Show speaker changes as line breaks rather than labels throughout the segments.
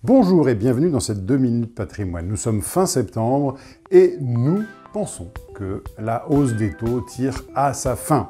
Bonjour et bienvenue dans cette 2 minutes patrimoine. Nous sommes fin septembre et nous pensons que la hausse des taux tire à sa fin.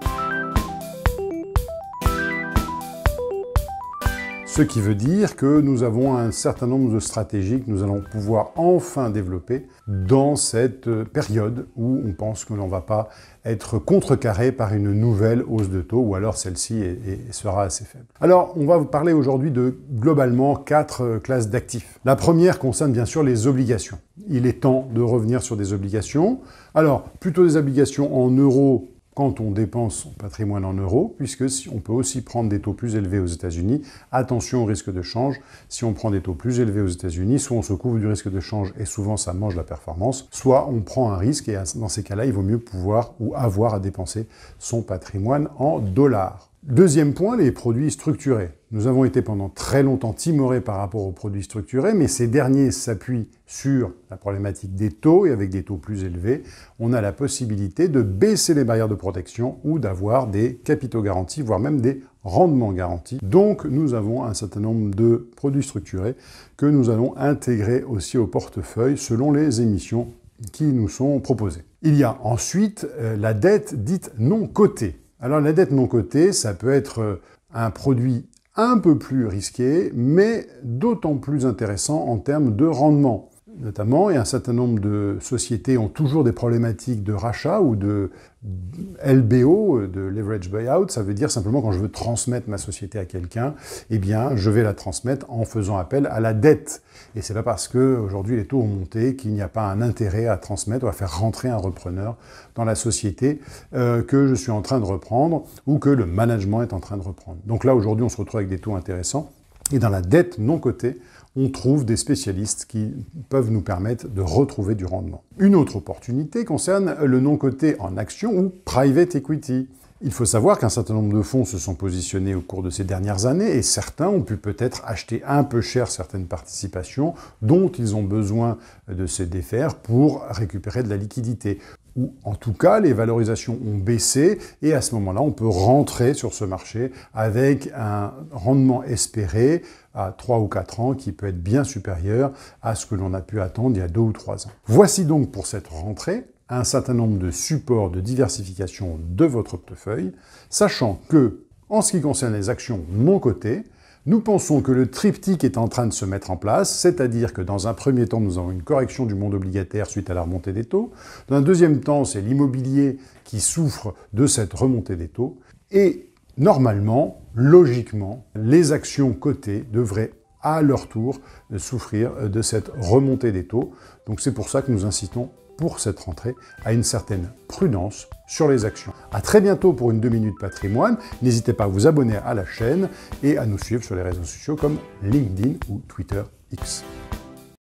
Ce qui veut dire que nous avons un certain nombre de stratégies que nous allons pouvoir enfin développer dans cette période où on pense que l'on ne va pas être contrecarré par une nouvelle hausse de taux, ou alors celle-ci sera assez faible. Alors, on va vous parler aujourd'hui de, globalement, 4 classes d'actifs. La première concerne bien sûr les obligations. Il est temps de revenir sur des obligations. Alors, plutôt des obligations en euros, quand on dépense son patrimoine en euros, puisque on peut aussi prendre des taux plus élevés aux États-Unis. Attention au risque de change. Si on prend des taux plus élevés aux États-Unis, soit on se couvre du risque de change et souvent ça mange la performance, soit on prend un risque et dans ces cas-là, il vaut mieux pouvoir ou avoir à dépenser son patrimoine en dollars. Deuxième point, les produits structurés. Nous avons été pendant très longtemps timorés par rapport aux produits structurés, mais ces derniers s'appuient sur la problématique des taux, et avec des taux plus élevés, on a la possibilité de baisser les barrières de protection ou d'avoir des capitaux garantis, voire même des rendements garantis. Donc nous avons un certain nombre de produits structurés que nous allons intégrer aussi au portefeuille selon les émissions qui nous sont proposées. Il y a ensuite la dette dite non cotée. Alors la dette non cotée, ça peut être un produit un peu plus risqué, mais d'autant plus intéressant en termes de rendement. Notamment, et un certain nombre de sociétés ont toujours des problématiques de rachat ou de LBO, de leverage buyout. Ça veut dire simplement quand je veux transmettre ma société à quelqu'un, eh bien, je vais la transmettre en faisant appel à la dette. Et c'est pas parce que aujourd'hui les taux ont monté qu'il n'y a pas un intérêt à transmettre ou à faire rentrer un repreneur dans la société que je suis en train de reprendre ou que le management est en train de reprendre. Donc là, aujourd'hui, on se retrouve avec des taux intéressants. Et dans la dette non cotée, on trouve des spécialistes qui peuvent nous permettre de retrouver du rendement. Une autre opportunité concerne le non coté en actions ou private equity. Il faut savoir qu'un certain nombre de fonds se sont positionnés au cours de ces dernières années et certains ont pu peut-être acheter un peu cher certaines participations dont ils ont besoin de se défaire pour récupérer de la liquidité. Ou en tout cas, les valorisations ont baissé et à ce moment-là, on peut rentrer sur ce marché avec un rendement espéré à 3 ou 4 ans qui peut être bien supérieur à ce que l'on a pu attendre il y a 2 ou 3 ans. Voici donc pour cette rentrée un certain nombre de supports de diversification de votre portefeuille, sachant que, en ce qui concerne les actions non cotées, nous pensons que le triptyque est en train de se mettre en place, c'est-à-dire que dans un premier temps, nous avons une correction du monde obligataire suite à la remontée des taux. Dans un deuxième temps, c'est l'immobilier qui souffre de cette remontée des taux. Et normalement, logiquement, les actions cotées devraient à leur tour souffrir de cette remontée des taux. Donc c'est pour ça que nous incitons pour cette rentrée à une certaine prudence sur les actions. À très bientôt pour une 2 minutes patrimoine. N'hésitez pas à vous abonner à la chaîne et à nous suivre sur les réseaux sociaux comme LinkedIn ou Twitter X.